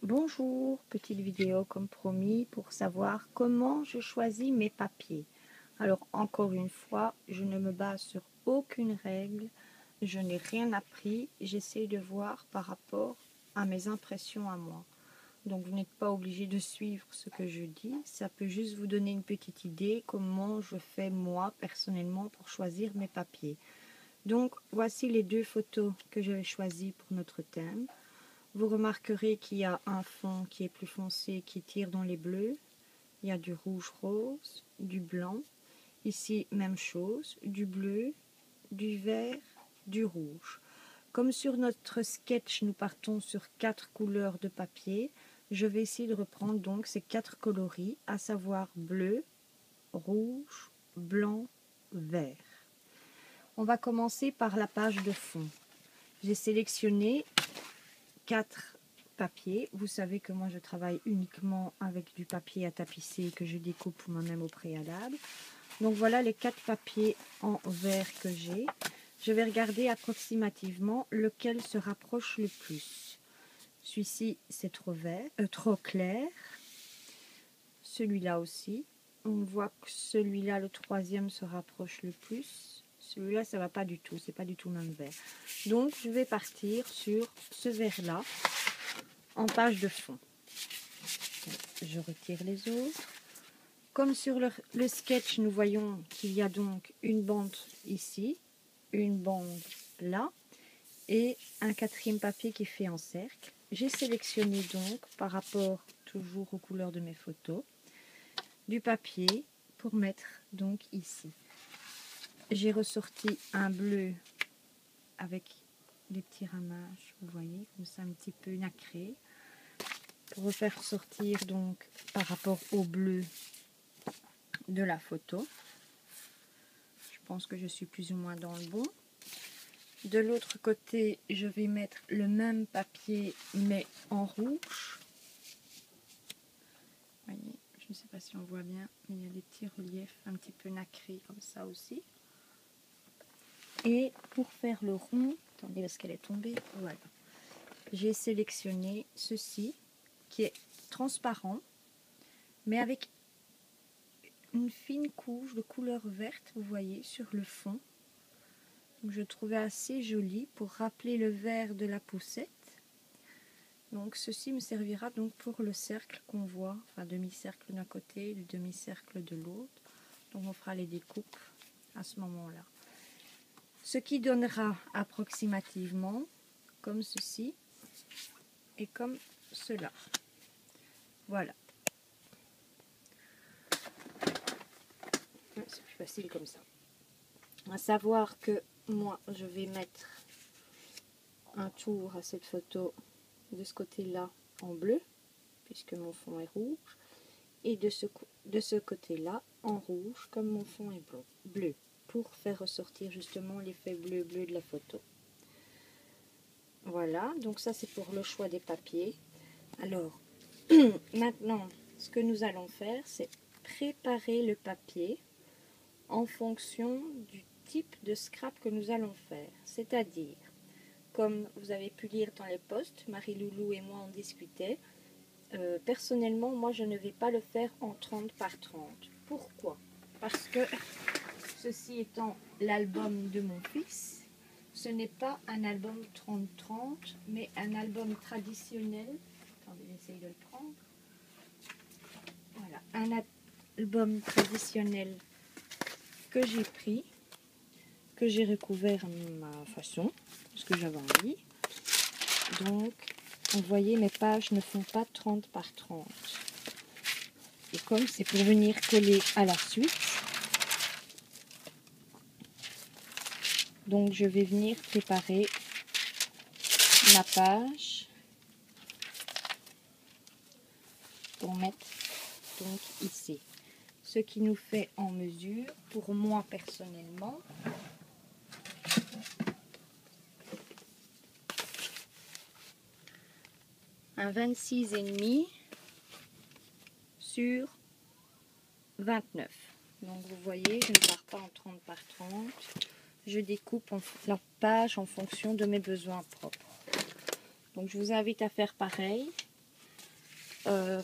Bonjour, petite vidéo comme promis pour savoir comment je choisis mes papiers. Alors encore une fois, je ne me base sur aucune règle, je n'ai rien appris, j'essaie de voir par rapport à mes impressions à moi. Donc vous n'êtes pas obligé de suivre ce que je dis, ça peut juste vous donner une petite idée comment je fais moi personnellement pour choisir mes papiers. Donc voici les deux photos que j'avais choisies pour notre thème. Vous remarquerez qu'il y a un fond qui est plus foncé qui tire dans les bleus. Il y a du rouge rose, du blanc. Ici, même chose, du bleu, du vert, du rouge. Comme sur notre sketch, nous partons sur 4 couleurs de papier, je vais essayer de reprendre donc ces 4 coloris, à savoir bleu, rouge, blanc, vert. On va commencer par la page de fond. J'ai sélectionné 4 papiers. Vous savez que moi je travaille uniquement avec du papier à tapisser que je découpe moi-même au préalable. Donc voilà les 4 papiers en vert que j'ai. Je vais regarder approximativement lequel se rapproche le plus. Celui-ci c'est trop clair. Celui-là aussi. On voit que celui-là, le troisième, se rapproche le plus. Celui-là, ça va pas du tout. C'est pas du tout le même vert. Donc, je vais partir sur ce vert-là en page de fond. Je retire les autres. Comme sur le sketch, nous voyons qu'il y a donc une bande ici, une bande là et un quatrième papier qui est fait en cercle. J'ai sélectionné donc, par rapport toujours aux couleurs de mes photos, du papier pour mettre donc ici. J'ai ressorti un bleu avec des petits ramages, vous voyez, comme ça un petit peu nacré, pour refaire sortir donc par rapport au bleu de la photo. Je pense que je suis plus ou moins dans le bon. De l'autre côté, je vais mettre le même papier mais en rouge. Vous voyez, je ne sais pas si on voit bien, mais il y a des petits reliefs un petit peu nacrés comme ça aussi. Et pour faire le rond, attendez parce qu'elle est tombée, voilà. J'ai sélectionné ceci qui est transparent, mais avec une fine couche de couleur verte, vous voyez, sur le fond. Donc, je trouvais assez joli pour rappeler le vert de la poussette. Donc ceci me servira donc pour le cercle qu'on voit, enfin demi-cercle d'un côté, le demi-cercle de l'autre. Donc on fera les découpes à ce moment-là. Ce qui donnera approximativement comme ceci et comme cela. Voilà. C'est plus facile comme ça. À savoir que moi je vais mettre un tour à cette photo de ce côté-là en bleu, puisque mon fond est rouge, et de ce côté-là en rouge, comme mon fond est bleu, pour faire ressortir justement l'effet bleu-bleu de la photo. Voilà, donc ça c'est pour le choix des papiers. Alors, maintenant, ce que nous allons faire, c'est préparer le papier en fonction du type de scrap que nous allons faire. C'est-à-dire, comme vous avez pu lire dans les posts, Marie-Loulou et moi on discutait, personnellement, moi je ne vais pas le faire en 30 par 30. Pourquoi? Parce que ceci étant l'album de mon fils, ce n'est pas un album 30-30, mais un album traditionnel. Attendez, j'essaye de le prendre. Voilà, un album traditionnel que j'ai pris, que j'ai recouvert à ma façon, parce que j'avais envie. Donc, vous voyez, mes pages ne font pas 30 par 30. Et comme c'est pour venir coller à la suite, donc je vais venir préparer ma page pour mettre donc ici. Ce qui nous fait en mesure, pour moi personnellement, un 26,5 sur 29. Donc vous voyez, je ne pars pas en 30 par 30. Je découpe la page en fonction de mes besoins propres. Donc je vous invite à faire pareil.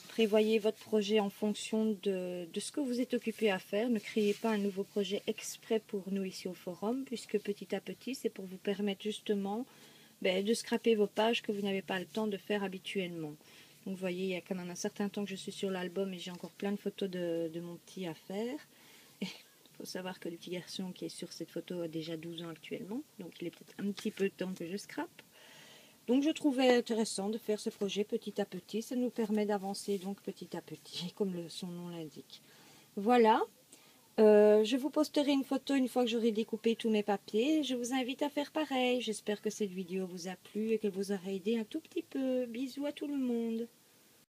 prévoyez votre projet en fonction de ce que vous êtes occupé à faire. Ne créez pas un nouveau projet exprès pour nous ici au forum, puisque petit à petit, c'est pour vous permettre justement de scraper vos pages que vous n'avez pas le temps de faire habituellement. Donc vous voyez, il y a quand même un certain temps que je suis sur l'album et j'ai encore plein de photos de mon petit à faire. Il faut savoir que le petit garçon qui est sur cette photo a déjà 12 ans actuellement, donc il est peut-être un petit peu temps que je scrape. Donc je trouvais intéressant de faire ce projet petit à petit. Ça nous permet d'avancer donc petit à petit, comme son nom l'indique. Voilà. Je vous posterai une photo une fois que j'aurai découpé tous mes papiers. Je vous invite à faire pareil. J'espère que cette vidéo vous a plu et qu'elle vous aura aidé un tout petit peu. Bisous à tout le monde.